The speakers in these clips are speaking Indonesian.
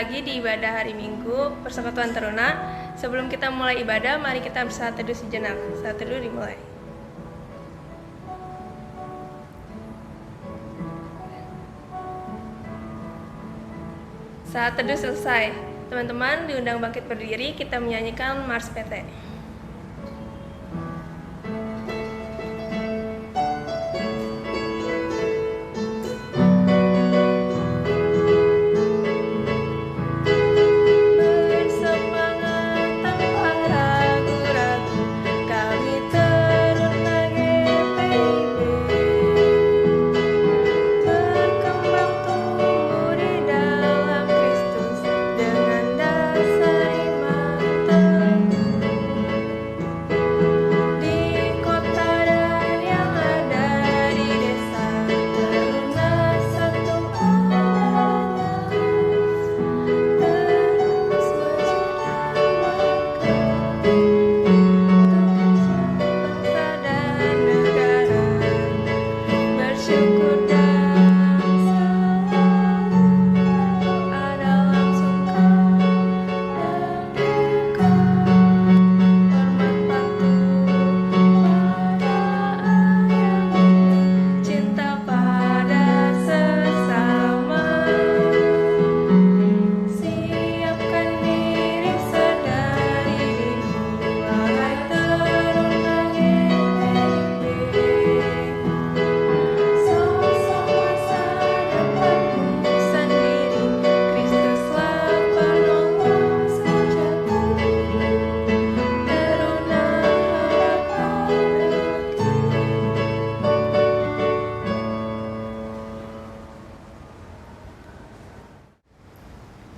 lagi di ibadah hari Minggu Persekutuan Teruna. Sebelum kita mulai ibadah, mari kita bersaat teduh sejenak. Saat teduh dimulai. Saat teduh selesai, teman-teman diundang bangkit berdiri, kita menyanyikan Mars PT.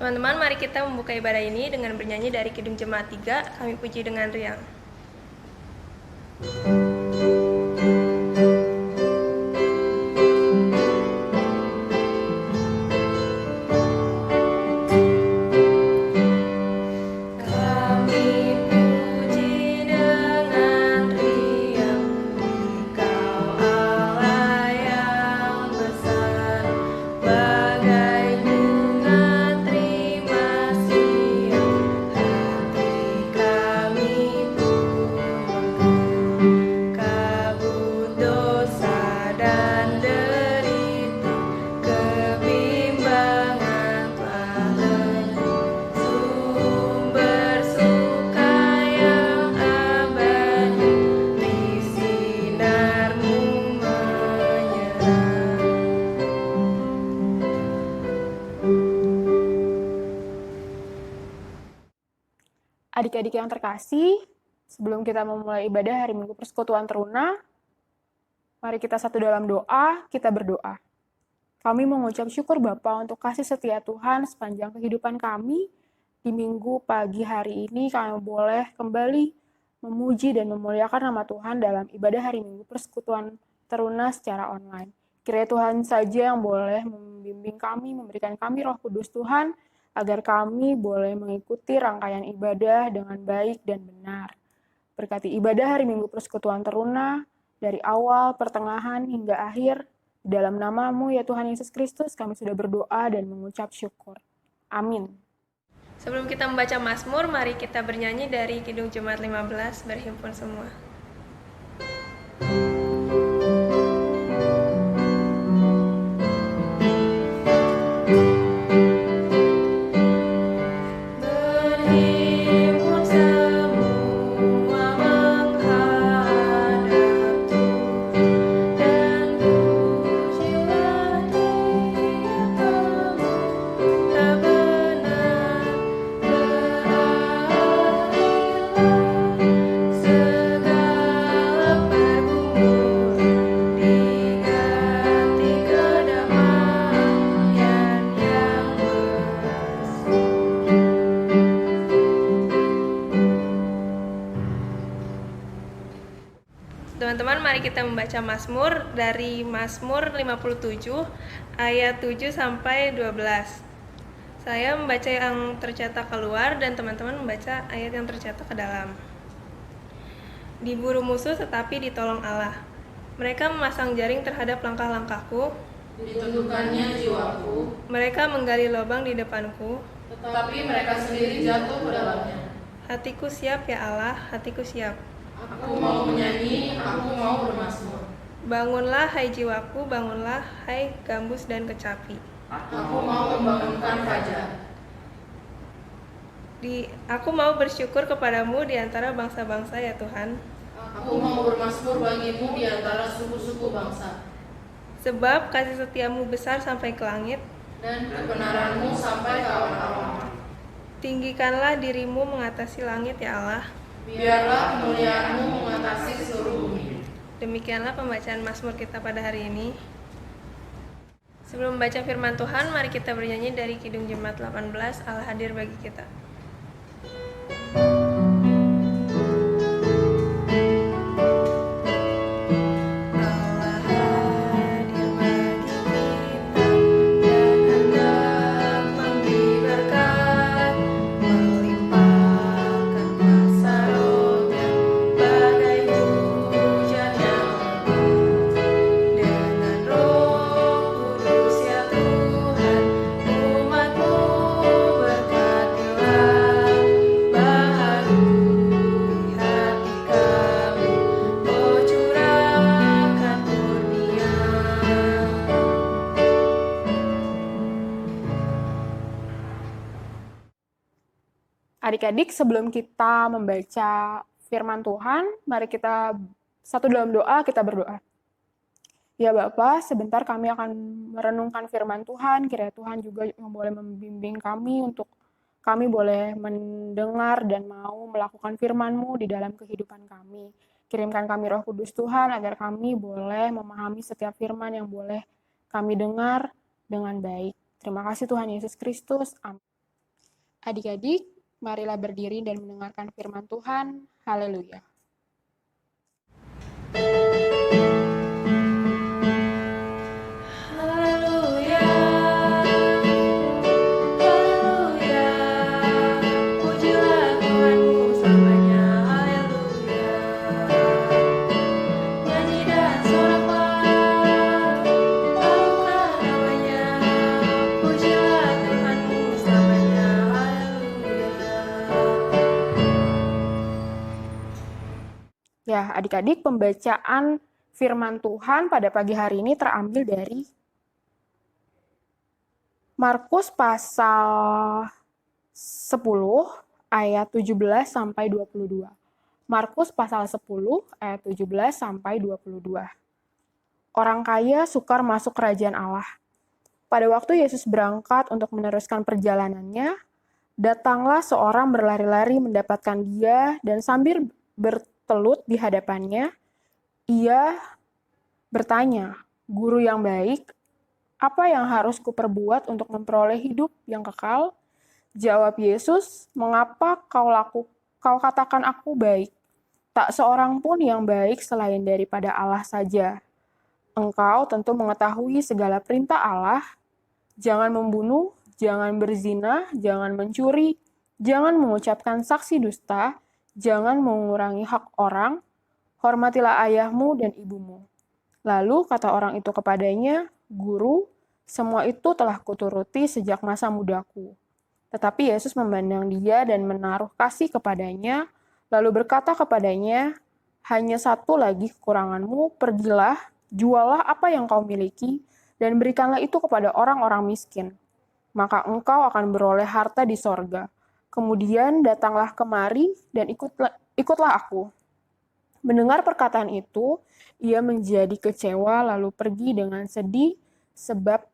Teman-teman, mari kita membuka ibadah ini dengan bernyanyi dari Kidung Jemaat 3, Kami Puji dengan Riang. Adik-adik yang terkasih, sebelum kita memulai ibadah hari Minggu Persekutuan Teruna, mari kita satu dalam doa, kita berdoa. Kami mengucap syukur Bapa untuk kasih setia Tuhan sepanjang kehidupan kami. Di minggu pagi hari ini kami boleh kembali memuji dan memuliakan nama Tuhan dalam ibadah hari Minggu Persekutuan Teruna secara online. Kiranya Tuhan saja yang boleh membimbing kami, memberikan kami Roh Kudus Tuhan, agar kami boleh mengikuti rangkaian ibadah dengan baik dan benar. Berkati ibadah hari Minggu Persekutuan Teruna, dari awal, pertengahan, hingga akhir, di dalam nama-Mu ya Tuhan Yesus Kristus, kami sudah berdoa dan mengucap syukur. Amin. Sebelum kita membaca Mazmur, mari kita bernyanyi dari Kidung Jemaat 15, berhimpun semua. Teman-teman, mari kita membaca Mazmur dari Mazmur 57 ayat 7 sampai 12. Saya membaca yang tercetak keluar dan teman-teman membaca ayat yang tercetak ke dalam. Diburu musuh tetapi ditolong Allah. Mereka memasang jaring terhadap langkah-langkahku, Ditundukkannya jiwaku, Mereka menggali lubang di depanku. tetapi mereka sendiri jatuh ke dalamnya. Hatiku siap ya Allah, hatiku siap. Aku mau menyanyi, aku mau bermazmur. Bangunlah hai jiwaku, bangunlah hai gambus dan kecapi. Aku mau membangunkan fajar. Aku mau bersyukur kepadamu di antara bangsa-bangsa ya Tuhan. Aku mau bermazmur bagimu di antara suku-suku bangsa. Sebab kasih setiamu besar sampai ke langit. Dan kebenaranmu sampai ke awan-awan. Tinggikanlah dirimu mengatasi langit ya Allah. Biarlah kemuliaanmu mengatasi seluruh bumi. Demikianlah pembacaan Mazmur kita pada hari ini. Sebelum membaca firman Tuhan, mari kita bernyanyi dari Kidung Jemaat 18, Allah hadir bagi kita. Adik-adik, sebelum kita membaca firman Tuhan, mari kita satu dalam doa, kita berdoa. Ya Bapa, sebentar kami akan merenungkan firman Tuhan, kiranya Tuhan juga yang boleh membimbing kami untuk kami boleh mendengar dan mau melakukan firman-Mu di dalam kehidupan kami. Kirimkan kami Roh Kudus Tuhan agar kami boleh memahami setiap firman yang boleh kami dengar dengan baik. Terima kasih Tuhan Yesus Kristus. Amin. Adik-adik, marilah berdiri dan mendengarkan firman Tuhan. Haleluya. Ya, adik-adik, pembacaan firman Tuhan pada pagi hari ini terambil dari Markus pasal 10 ayat 17 sampai 22. Markus pasal 10 ayat 17 sampai 22. Orang kaya sukar masuk kerajaan Allah. Pada waktu Yesus berangkat untuk meneruskan perjalanannya, datanglah seorang berlari-lari mendapatkan dia dan sambil bertelut di hadapannya, ia bertanya, "Guru yang baik, apa yang harus kuperbuat untuk memperoleh hidup yang kekal?" Jawab Yesus, "Mengapa kau katakan aku baik? Tak seorang pun yang baik selain daripada Allah saja. Engkau tentu mengetahui segala perintah Allah, jangan membunuh, jangan berzina, jangan mencuri, jangan mengucapkan saksi dusta, jangan mengurangi hak orang, hormatilah ayahmu dan ibumu." Lalu kata orang itu kepadanya, "Guru, semua itu telah kuturuti sejak masa mudaku." Tetapi Yesus memandang dia dan menaruh kasih kepadanya, lalu berkata kepadanya, "Hanya satu lagi kekuranganmu, pergilah, jualah apa yang kau miliki, dan berikanlah itu kepada orang-orang miskin. Maka engkau akan beroleh harta di sorga. Kemudian datanglah kemari dan ikutlah aku." Mendengar perkataan itu, ia menjadi kecewa lalu pergi dengan sedih sebab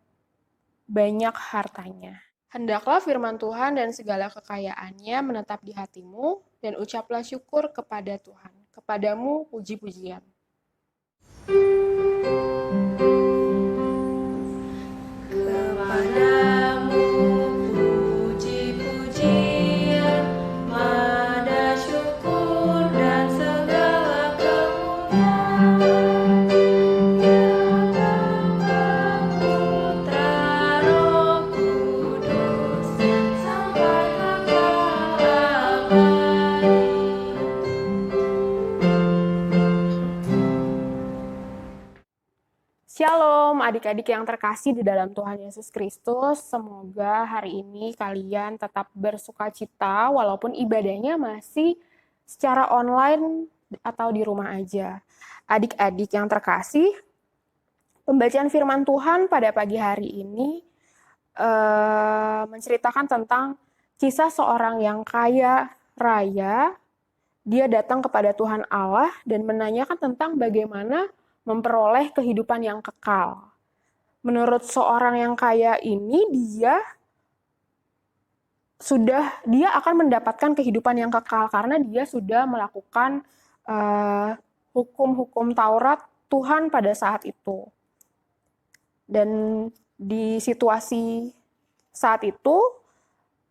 banyak hartanya. Hendaklah firman Tuhan dan segala kekayaannya menetap di hatimu, dan ucaplah syukur kepada Tuhan. Kepadamu puji-pujian. adik-adik yang terkasih di dalam Tuhan Yesus Kristus, semoga hari ini kalian tetap bersukacita walaupun ibadahnya masih secara online atau di rumah aja. Adik-adik yang terkasih, pembacaan firman Tuhan pada pagi hari ini menceritakan tentang kisah seorang yang kaya raya. Dia datang kepada Tuhan Allah dan menanyakan tentang bagaimana memperoleh kehidupan yang kekal. Menurut seorang yang kaya ini, dia akan mendapatkan kehidupan yang kekal karena dia sudah melakukan hukum-hukum Taurat Tuhan pada saat itu. Dan di situasi saat itu,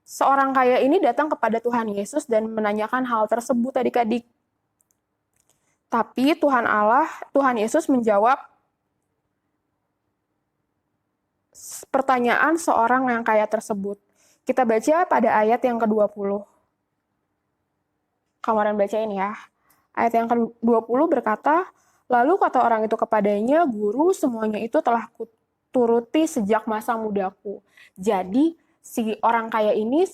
seorang kaya ini datang kepada Tuhan Yesus dan menanyakan hal tersebut, adik-adik. Tapi Tuhan Yesus menjawab pertanyaan seorang yang kaya tersebut. Kita baca pada ayat yang ke-20. Kamaran bacain ya. Ayat yang ke-20 berkata, "Lalu kata orang itu kepadanya, 'Guru, semuanya itu telah kuturuti sejak masa mudaku.'" Jadi, si orang kaya ini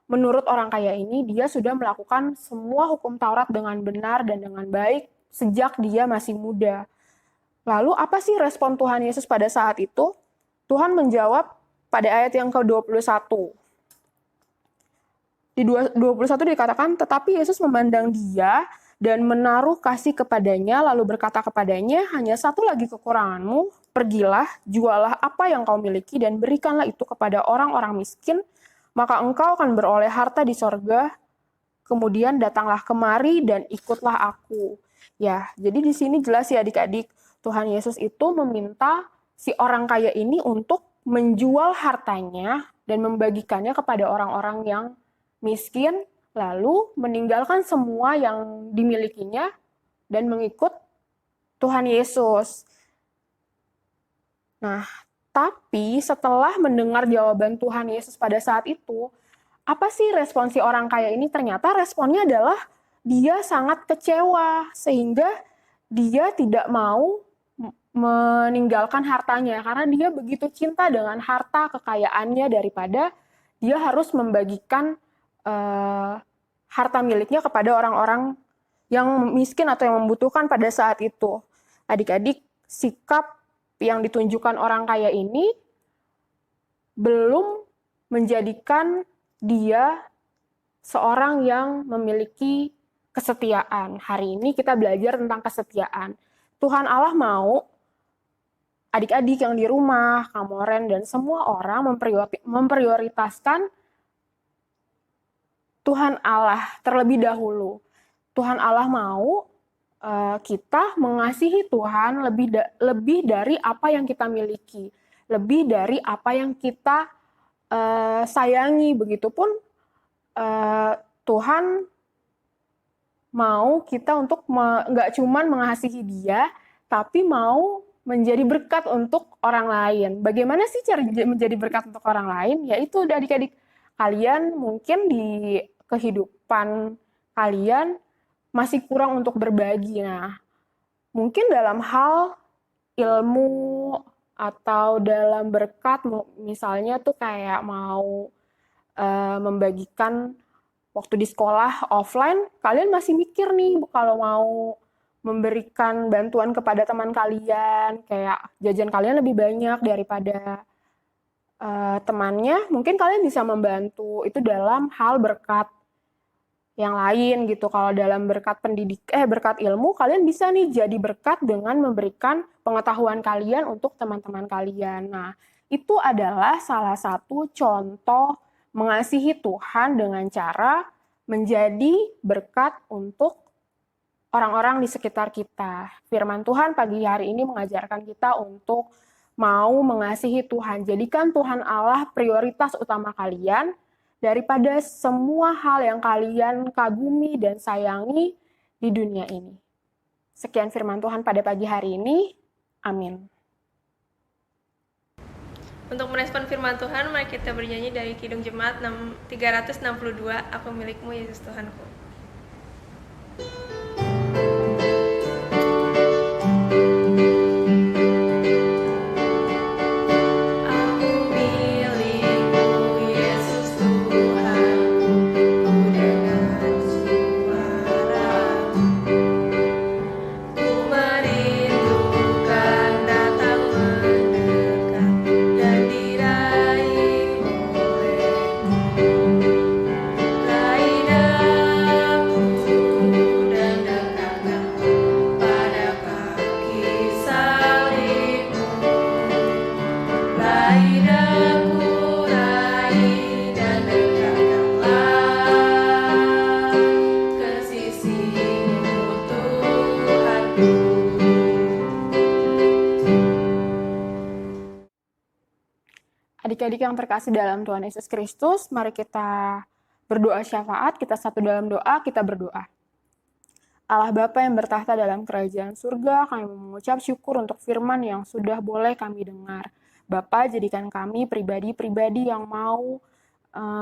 menurut orang kaya ini, dia sudah melakukan semua hukum Taurat dengan benar dan dengan baik sejak dia masih muda. Lalu apa sih respon Tuhan Yesus pada saat itu? Tuhan menjawab pada ayat yang ke-21. Di 21 dikatakan, "Tetapi Yesus memandang dia dan menaruh kasih kepadanya, lalu berkata kepadanya, 'Hanya satu lagi kekuranganmu, pergilah, jualah apa yang kau miliki dan berikanlah itu kepada orang-orang miskin, maka engkau akan beroleh harta di sorga. Kemudian datanglah kemari dan ikutlah aku.'" Ya, jadi di sini jelas ya adik-adik, Tuhan Yesus itu meminta si orang kaya ini untuk menjual hartanya dan membagikannya kepada orang-orang yang miskin, lalu meninggalkan semua yang dimilikinya dan mengikut Tuhan Yesus. Nah, tapi setelah mendengar jawaban Tuhan Yesus pada saat itu, apa sih respon si orang kaya ini? Ternyata responnya adalah dia sangat kecewa, sehingga dia tidak mau meninggalkan hartanya, karena dia begitu cinta dengan harta kekayaannya daripada dia harus membagikan harta miliknya kepada orang-orang yang miskin atau yang membutuhkan pada saat itu. Adik-adik, sikap yang ditunjukkan orang kaya ini belum menjadikan dia seorang yang memiliki kesetiaan. Hari ini kita belajar tentang kesetiaan. Tuhan Allah mau adik-adik yang di rumah, Kamoren, dan semua orang memprioritaskan Tuhan Allah terlebih dahulu. Tuhan Allah mau kita mengasihi Tuhan lebih dari apa yang kita miliki, lebih dari apa yang kita sayangi. Begitupun Tuhan mau kita untuk nggak cuman mengasihi Dia, tapi mau menjadi berkat untuk orang lain. Bagaimana sih cara menjadi berkat untuk orang lain? Yaitu adik-adik, kalian mungkin di kehidupan kalian masih kurang untuk berbagi. Nah, mungkin dalam hal ilmu atau dalam berkat, misalnya tuh kayak mau membagikan waktu di sekolah offline, kalian masih mikir nih kalau mau memberikan bantuan kepada teman kalian, kayak jajan kalian lebih banyak daripada temannya, mungkin kalian bisa membantu itu dalam hal berkat yang lain gitu. Kalau dalam berkat berkat ilmu, kalian bisa nih jadi berkat dengan memberikan pengetahuan kalian untuk teman-teman kalian. Nah, itu adalah salah satu contoh mengasihi Tuhan dengan cara menjadi berkat untuk orang-orang di sekitar kita. Firman Tuhan pagi hari ini mengajarkan kita untuk mau mengasihi Tuhan. Jadikan Tuhan Allah prioritas utama kalian daripada semua hal yang kalian kagumi dan sayangi di dunia ini. Sekian firman Tuhan pada pagi hari ini. Amin. Untuk merespon firman Tuhan, mari kita bernyanyi dari Kidung Jemaat 362, "Aku milikmu Yesus Tuhanku." yang terkasih dalam Tuhan Yesus Kristus, mari kita berdoa syafaat, kita satu dalam doa, kita berdoa. Allah Bapa yang bertahta dalam kerajaan surga, kami mengucap syukur untuk firman yang sudah boleh kami dengar. Bapa, jadikan kami pribadi-pribadi yang mau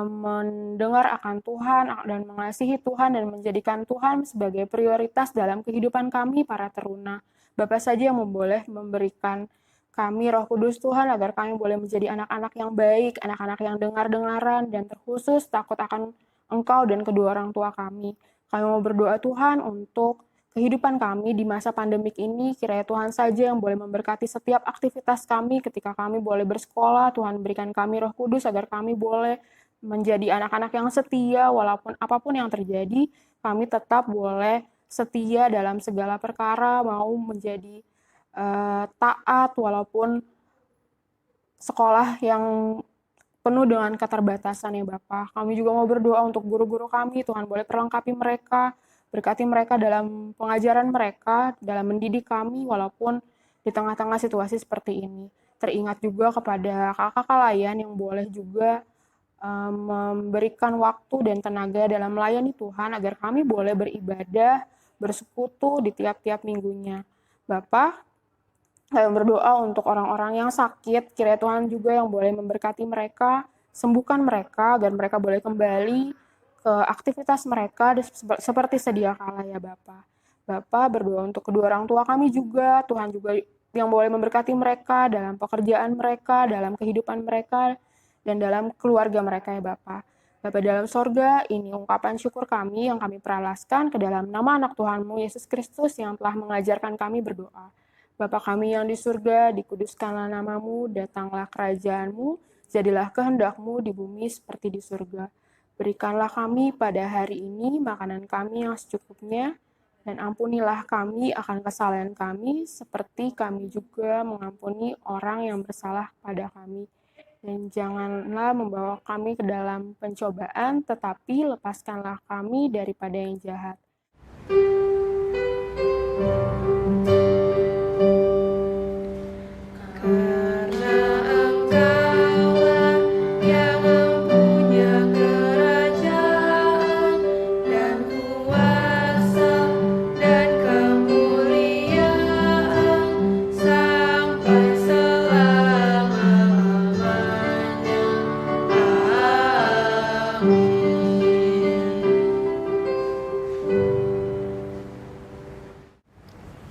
mendengar akan Tuhan dan mengasihi Tuhan dan menjadikan Tuhan sebagai prioritas dalam kehidupan kami para teruna. Bapa saja yang boleh memberikan kami Roh Kudus Tuhan agar kami boleh menjadi anak-anak yang baik, anak-anak yang dengar-dengaran dan terkhusus takut akan Engkau dan kedua orang tua kami. Kami mau berdoa Tuhan untuk kehidupan kami di masa pandemik ini, kiranya Tuhan saja yang boleh memberkati setiap aktivitas kami ketika kami boleh bersekolah. Tuhan berikan kami Roh Kudus agar kami boleh menjadi anak-anak yang setia walaupun apapun yang terjadi, kami tetap boleh setia dalam segala perkara, mau menjadi taat walaupun sekolah yang penuh dengan keterbatasan ya Bapa. Kami juga mau berdoa untuk guru-guru kami, Tuhan boleh perlengkapi mereka, berkati mereka dalam pengajaran mereka, dalam mendidik kami walaupun di tengah-tengah situasi seperti ini. Teringat juga kepada kakak-kakak layan yang boleh juga memberikan waktu dan tenaga dalam melayani Tuhan agar kami boleh beribadah, bersekutu di tiap-tiap minggunya. Bapa, kami berdoa untuk orang-orang yang sakit, kiranya Tuhan juga yang boleh memberkati mereka, sembuhkan mereka, agar mereka boleh kembali ke aktivitas mereka seperti sedia kala ya Bapa. Bapa berdoa untuk kedua orang tua kami juga, Tuhan juga yang boleh memberkati mereka dalam pekerjaan mereka, dalam kehidupan mereka, dan dalam keluarga mereka ya Bapa. Bapa dalam sorga, ini ungkapan syukur kami yang kami peralaskan ke dalam nama anak Tuhan-Mu Yesus Kristus yang telah mengajarkan kami berdoa. Bapa kami yang di surga, dikuduskanlah nama-Mu, datanglah kerajaan-Mu, jadilah kehendak-Mu di bumi seperti di surga. Berikanlah kami pada hari ini makanan kami yang secukupnya, dan ampunilah kami akan kesalahan kami, seperti kami juga mengampuni orang yang bersalah pada kami. Dan janganlah membawa kami ke dalam pencobaan, tetapi lepaskanlah kami daripada yang jahat.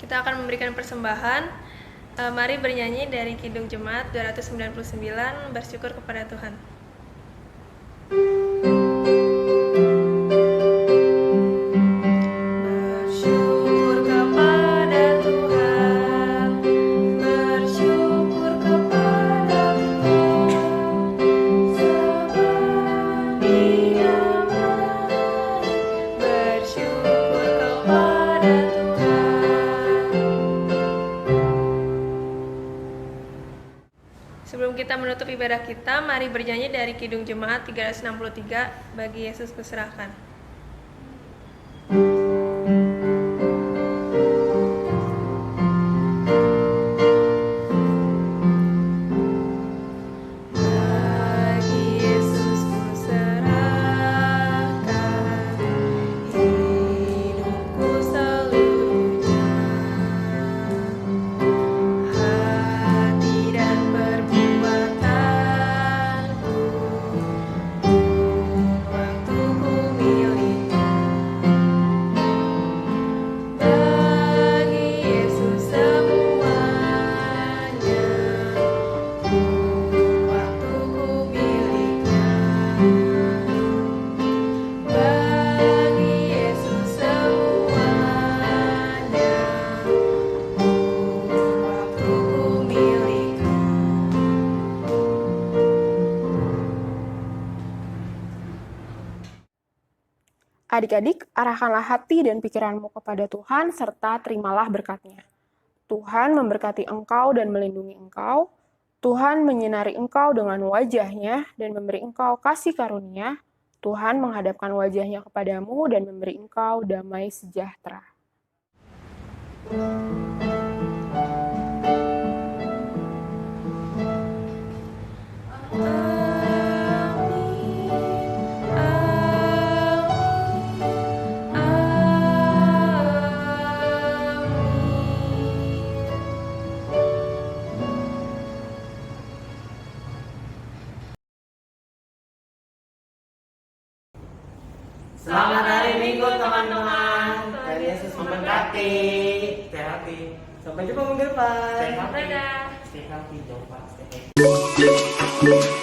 Kita akan memberikan persembahan. Mari bernyanyi dari Kidung Jemaat 299, bersyukur kepada Tuhan. Bersyukur kepada Tuhan, bersyukur kepada Tuhan, sebab Dia baik. Bersyukur kepada Tuhan. Sebelum kita menutup ibadah kita, mari bernyanyi dari Kidung Jemaat 363, Bagi Yesus Kuserahkan. Bagi Yesus kuserahkan hidupku seluruhnya, hati dan perbuatanku, waktuku milikmu. Bagi Yesus semuanya, waktuku miliknya. Bagi Yesus semuanya, waktuku miliknya. Adik-adik, arahkanlah hati dan pikiranmu kepada Tuhan, serta terimalah berkat-Nya. Tuhan memberkati engkau dan melindungi engkau. Tuhan menyinari engkau dengan wajah-Nya dan memberi engkau kasih karunia. Tuhan menghadapkan wajah-Nya kepadamu dan memberi engkau damai sejahtera. Amen. Selamat hari Minggu teman-teman. Tuhan Yesus memberkati. Stay healthy. Sampai jumpa minggu depan. Dadah. Stay healthy, don't stay healthy.